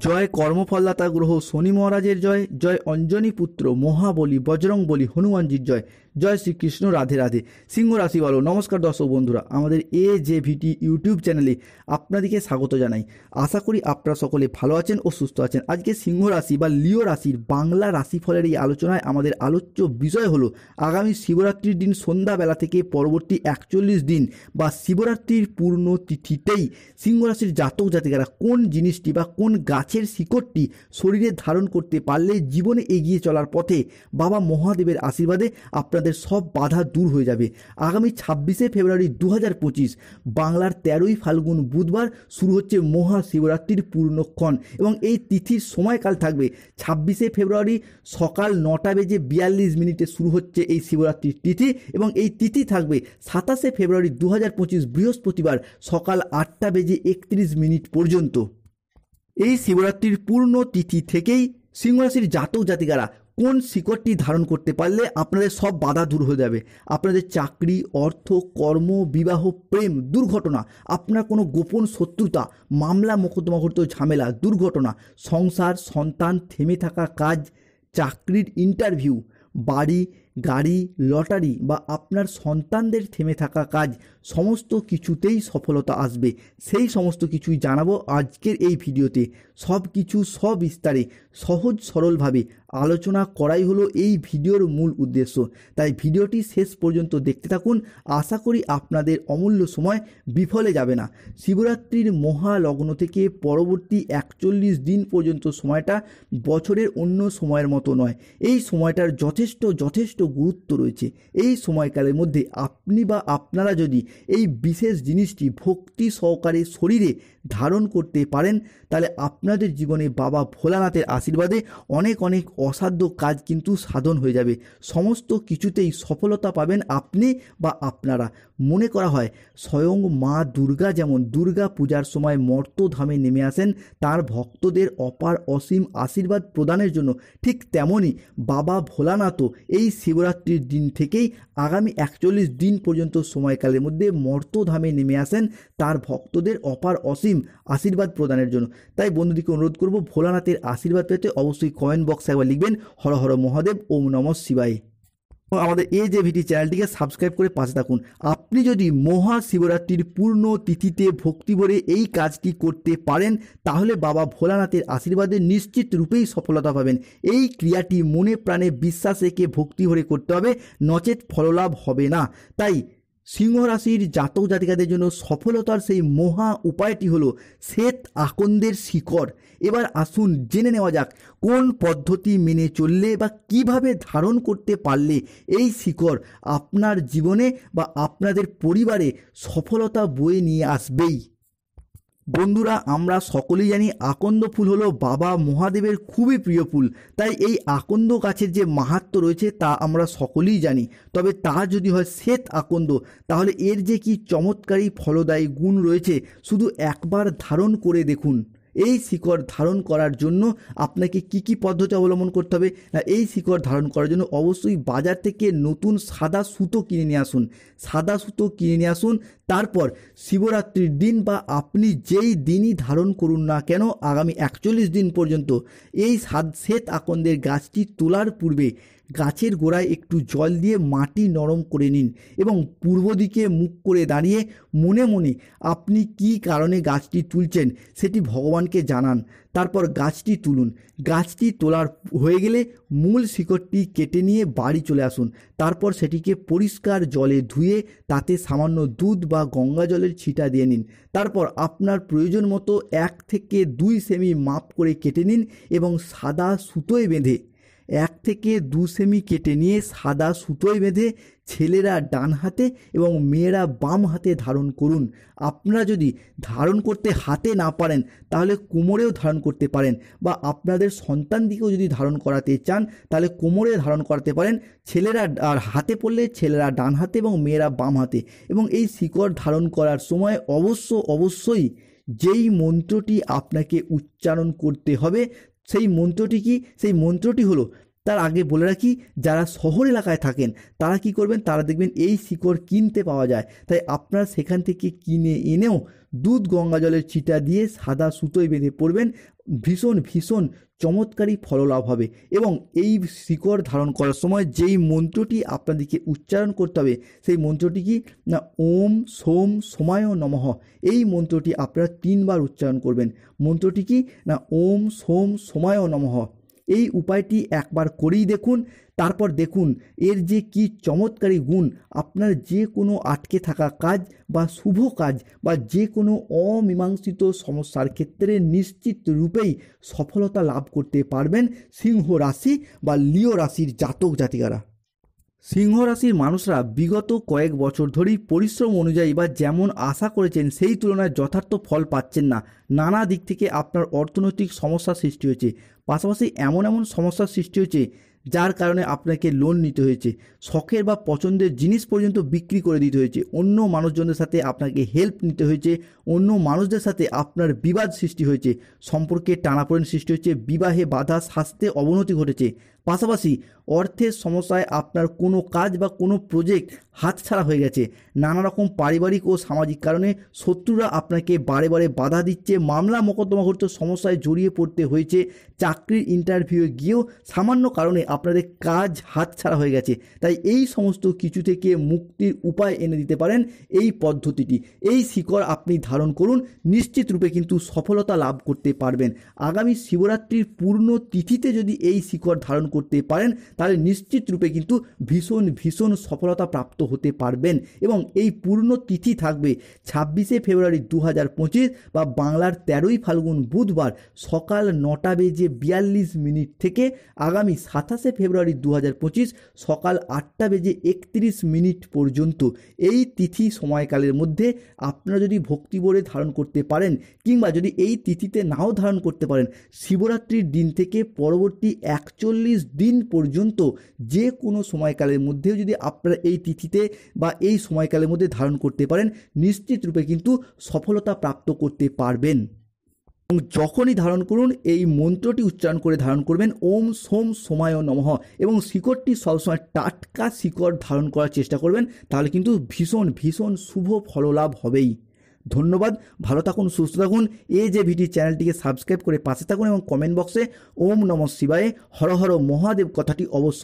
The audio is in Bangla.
জয় কর্মফলদাতা গ্রহ শনি মহারাজের জয়, জয় অঞ্জনী পুত্র মহাবলী বজরংবলী হনুমানজির জয়, জয় শ্রীকৃষ্ণ, রাধে রাধে। সিংহ রাশি বলো। নমস্কার দর্শক বন্ধুরা, আমাদের AJVT ইউটিউব চ্যানেলে আপনাদেরকে স্বাগত জানাই। আশা করি আপনারা সকলে ভালো আছেন ও সুস্থ আছেন। আজকে সিংহ রাশি বা লিও রাশির বাংলা রাশিফলের এই আলোচনায় আমাদের আলোচ্য বিষয় হলো আগামী শিবরাত্রির দিন সন্ধ্যাবেলা থেকে পরবর্তী 41 দিন বা শিবরাত্রির পূর্ণ তিথিতেই সিংহ রাশির জাতক জাতিকারা কোন জিনিসটি বা কোন গাছের শিকড়টি শরীরে ধারণ করতে পারলে জীবনে এগিয়ে চলার পথে বাবা মহাদেবের আশীর্বাদে আপনাদের সব বাধা দূর হয়ে যাবে। আগামী 26শে ফেব্রুয়ারি 2025 বাংলার 13ই ফাল্গুন বুধবার শুরু হচ্ছে মহাশিবরাত্রির পূর্ণক্ষণ এবং এই তিথির সময়কাল থাকবে 26শে ফেব্রুয়ারি সকাল 9:42 শুরু হচ্ছে এই শিবরাত্রির তিথি এবং এই তিথি থাকবে 27শে ফেব্রুয়ারি 2025 বৃহস্পতিবার সকাল 8:31 পর্যন্ত। এই শিবরাত্রির পূর্ণ তিথি থেকেই সিংহরাশির জাতক জাতিকারা কোন শিকড়টি ধারণ করতে পারলে আপনাদের সব বাধা দূর হয়ে যাবে। আপনাদের চাকরি, অর্থ, কর্ম, বিবাহ, প্রেম, দুর্ঘটনা, আপনার কোনো গোপন শত্রুতা, মামলা মোকদ্দমাঘটিত ঝামেলা, দুর্ঘটনা, সংসার, সন্তান, থেমে থাকা কাজ, চাকরির ইন্টারভিউ, বাড়ি, গাড়ি, লটারি বা আপনার সন্তানদের থেমে থাকা কাজ, সমস্ত কিছুতেই সফলতা আসবে। সেই সমস্ত কিছুই জানাবো আজকের এই ভিডিওতে। সব কিছু সবিস্তারে সহজ সরলভাবে আলোচনা করাই হলো এই ভিডিওর মূল উদ্দেশ্য। তাই ভিডিওটি শেষ পর্যন্ত দেখতে থাকুন। আশা করি আপনাদের অমূল্য সময় বিফলে যাবে না। শিবরাত্রির মহালগ্ন থেকে পরবর্তী 41 দিন পর্যন্ত সময়টা বছরের অন্য সময়ের মতো নয়। এই সময়টার যথেষ্ট গুরুত্ব রয়েছে। এই সময়কালের মধ্যে আপনি বা আপনারা যদি এই বিশেষ জিনিসটি ভক্তি সহকারে শরীরে ধারণ করতে পারেন তাহলে আপনাদের জীবনে বাবা ভোলানাথের আশীর্বাদে অনেক অসাধ্য কাজ কিন্তু সাধন হয়ে যাবে। সমস্ত কিছুতেই সফলতা পাবেন আপনি বা আপনারা। মনে করা হয় স্বয়ং মা দুর্গা যেমন দুর্গা পূজার সময় মর্তধামে নেমে আসেন তার ভক্তদের অপার অসীম আশীর্বাদ প্রদানের জন্য, ঠিক তেমনই বাবা ভোলানাথও এই শিবরাত্রির দিন থেকেই আগামী 41 দিন পর্যন্ত সময়কালের মধ্যে মর্তধামে নেমে আসেন তার ভক্তদের অপার অসীম আশীর্বাদ প্রদানের জন্য। তাই বন্ধুদিকে অনুরোধ করব, ভোলানাথের আশীর্বাদ পেতে অবশ্যই কমেন্ট বক্সে একবার লিখবেন হর হর মহাদেব, ওম নমঃ শিবায়। আমাদের AJVT চ্যানেলটিকে সাবস্ক্রাইব করে পাশে থাকুন। আপনি যদি মহাশিবরাত্রির পূর্ণ তিথিতে ভক্তি ভরে এই কাজটি করতে পারেন তাহলে বাবা ভোলানাথের আশীর্বাদে নিশ্চিত রূপেই সফলতা পাবেন। এই ক্রিয়াটি মনে প্রাণে বিশ্বাস রেখে ভক্তি ভরে করতে হবে, নচেত ফললাভ হবে না। তাই সিংহ রাশির জাতক জাতিকাদের জন্য সফলতার সেই মহা উপায়টি হলো শ্বেত আকন্দের শিকড়। এবার আসুন জেনে নেওয়া যাক কোন পদ্ধতি মেনে চললে বা কিভাবে ধারণ করতে পারলে এই শিকড় আপনার জীবনে বা আপনাদের পরিবারে সফলতা বয়ে নিয়ে আসবেই। বন্ধুরা, আমরা সকলেই জানি আকন্দ ফুল হলো বাবা মহাদেবের খুবই প্রিয় ফুল। তাই এই আকন্দ গাছের যে মাহাত্ম্য রয়েছে তা আমরা সকলেই জানি। তবে তা যদি হয় শ্বেত আকন্দ তাহলে এর যে কি চমৎকারী ফলদায়ী গুণ রয়েছে শুধু একবার ধারণ করে দেখুন। এই শিকড় ধারণ করার জন্য আপনাকে কি পদ্ধতি অবলম্বন করতে হবে না, এই শিকড় ধারণ করার জন্য অবশ্যই বাজার থেকে নতুন সাদা সুতো কিনে নিয়ে আসুন। সাদা সুতো কিনে নিয়ে আসুন। তারপর শিবরাত্রির দিন বা আপনি যেই দিনই ধারণ করুন না কেন আগামী 41 দিন পর্যন্ত এই শ্বেত আকন্দের গাছটি তোলার পূর্বে গাছের গোড়ায় একটু জল দিয়ে মাটি নরম করে নিন এবং পূর্ব দিকে মুখ করে দাঁড়িয়ে মনে মনে আপনি কি কারণে গাছটি তুলছেন সেটি ভগবানকে জানান। তারপর গাছটি তুলুন। গাছটি তোলার হয়ে গেলে মূল শিকড়টি কেটে নিয়ে বাড়ি চলে আসুন। তারপর সেটিকে পরিষ্কার জলে ধুয়ে তাতে সামান্য দুধ বা গঙ্গা জলের ছিটা দিয়ে নিন। তারপর আপনার প্রয়োজন মতো 1 থেকে 2 সেমি মাপ করে কেটে নিন এবং সাদা সুতোয় বেঁধে 1 থেকে 2 সেমি কেটে নিয়ে সাদা সুতোয় বেঁধে ছেলেরা ডান হাতে এবং মেয়েরা বাম হাতে ধারণ করুন। আপনারা যদি ধারণ করতে হাতে না পারেন তাহলে কোমরেও ধারণ করতে পারেন বা আপনাদের সন্তানদিকেও যদি ধারণ করাতে চান তাহলে কোমরে ধারণ করাতে পারেন। ছেলেরা আর হাতে পড়লে ছেলেরা ডান হাতে এবং মেয়েরা বাম হাতে। এবং এই শিকড় ধারণ করার সময় অবশ্যই যেই মন্ত্রটি আপনাকে উচ্চারণ করতে হবে সেই মন্ত্রটি কি, সেই মন্ত্রটি হলো, তার আগে বলে রাখি যারা শহর এলাকায় থাকেন তারা কি করবেন, তারা দেখবেন এই শিকড় কিনতে পাওয়া যায়। তাই আপনারা সেখান থেকে কিনে এনেও দুধ গঙ্গা জলের ছিটা দিয়ে সাদা সুতোয় বেঁধে পড়বেন ভীষণ ভীষণ চমৎকারী ফললাভ হবে। এবং এই শিকড় ধারণ করার সময় যেই মন্ত্রটি আপনাদেরকে উচ্চারণ করতে হবে সেই মন্ত্রটি কি না ওম সোম সোমায় নমঃ। এই মন্ত্রটি আপনারা 3 বার উচ্চারণ করবেন। মন্ত্রটি কি না ওম সোম সোমায় নমঃ। এই উপায়টি একবার করেই দেখুন, তারপর দেখুন এর যে কি চমৎকারী গুণ আপনার যে কোনো আটকে থাকা কাজ বা শুভ কাজ বা যে কোনো অমীমাংসিত সমস্যার ক্ষেত্রে নিশ্চিত রূপেই সফলতা লাভ করতে পারবেন সিংহ রাশি বা লিও রাশির জাতক জাতিকারা। সিংহ রাশির মানুষরা বিগত কয়েক বছর ধরেই পরিশ্রম অনুযায়ী বা যেমন আশা করেছেন সেই তুলনায় যথার্থ ফল পাচ্ছেন না। নানা দিক থেকে আপনার অর্থনৈতিক সমস্যার সৃষ্টি হয়েছে, পাশাপাশি এমন সমস্যার সৃষ্টি হয়েছে যার কারণে আপনাকে লোন নিতে হয়েছে, শখের বা পছন্দের জিনিস পর্যন্ত বিক্রি করে দিতে হয়েছে, অন্য মানুষজনের সাথে আপনাকে হেল্প নিতে হয়েছে, অন্য মানুষদের সাথে আপনার বিবাদ সৃষ্টি হয়েছে, সম্পর্কে টানাপোড়েন সৃষ্টি হয়েছে, বিবাহে বাধা, স্বাস্থ্যে অবনতি ঘটেছে, পাশাপাশি অর্থের সমস্যায় আপনার কোনো কাজ বা কোনো প্রজেক্ট হাতছাড়া হয়ে গেছে, নানা রকম পারিবারিক ও সামাজিক কারণে শত্রুরা আপনাকে বারে বারে বাধা দিচ্ছে, মামলা মোকদ্দমাঘটিত সমস্যায় জড়িয়ে পড়তে হয়েছে, চাকরির ইন্টারভিউয়ে গিয়েও সামান্য কারণে আপনাদের কাজ হাতছাড়া হয়ে গেছে। তাই এই সমস্ত কিছু থেকে মুক্তির উপায় এনে দিতে পারেন এই পদ্ধতিটি। এই শিকড় আপনি ধারণ করুন, নিশ্চিত রূপে কিন্তু সফলতা লাভ করতে পারবেন। আগামী শিবরাত্রির পূর্ণ তিথিতে যদি এই শিকড় ধারণ করতে পারেন তাহলে নিশ্চিত রূপে কিন্তু ভীষণ ভীষণ সফলতা প্রাপ্ত হতে পারবেন। এবং এই পূর্ণ তিথি থাকবে 26শে ফেব্রুয়ারি 2025 বা বাংলার 13ই ফাল্গুন বুধবার সকাল 9:42 থেকে আগামী 27শে ফেব্রুয়ারি 2025 সকাল 8:31 পর্যন্ত এই তিথি সময়কালের মধ্যে আপনারা যদি ভক্তি ভরে ধারণ করতে পারেন কিংবা যদি এই তিথিতে নাও ধারণ করতে পারেন, শিবরাত্রির দিন থেকে পরবর্তী 41 দিন পর্যন্ত যে কোনো সময়কালের মধ্যেও যদি আপনারা এই তিথিতে বা এই সময়কালের মধ্যে ধারণ করতে পারেন নিশ্চিত রূপে কিন্তু সফলতা প্রাপ্ত করতে পারবেন। এবং যখনই ধারণ করুন এই মন্ত্রটি উচ্চারণ করে ধারণ করবেন ওম সোম সোমায় নমঃ। এবং শিকড়টি সবসময় টাটকা শিকড় ধারণ করার চেষ্টা করবেন, তাহলে কিন্তু ভীষণ ভীষণ শুভ ফললাভ হবেই। ধন্যবাদ, ভালো থাকুন, সুস্থ থাকুন। AJVT চ্যানেলটিকে সাবস্ক্রাইব করে পাশে থাকুন এবং কমেন্ট বক্সে ওম নমঃ শিবায় হর হর মহাদেব কথাটি অবশ্য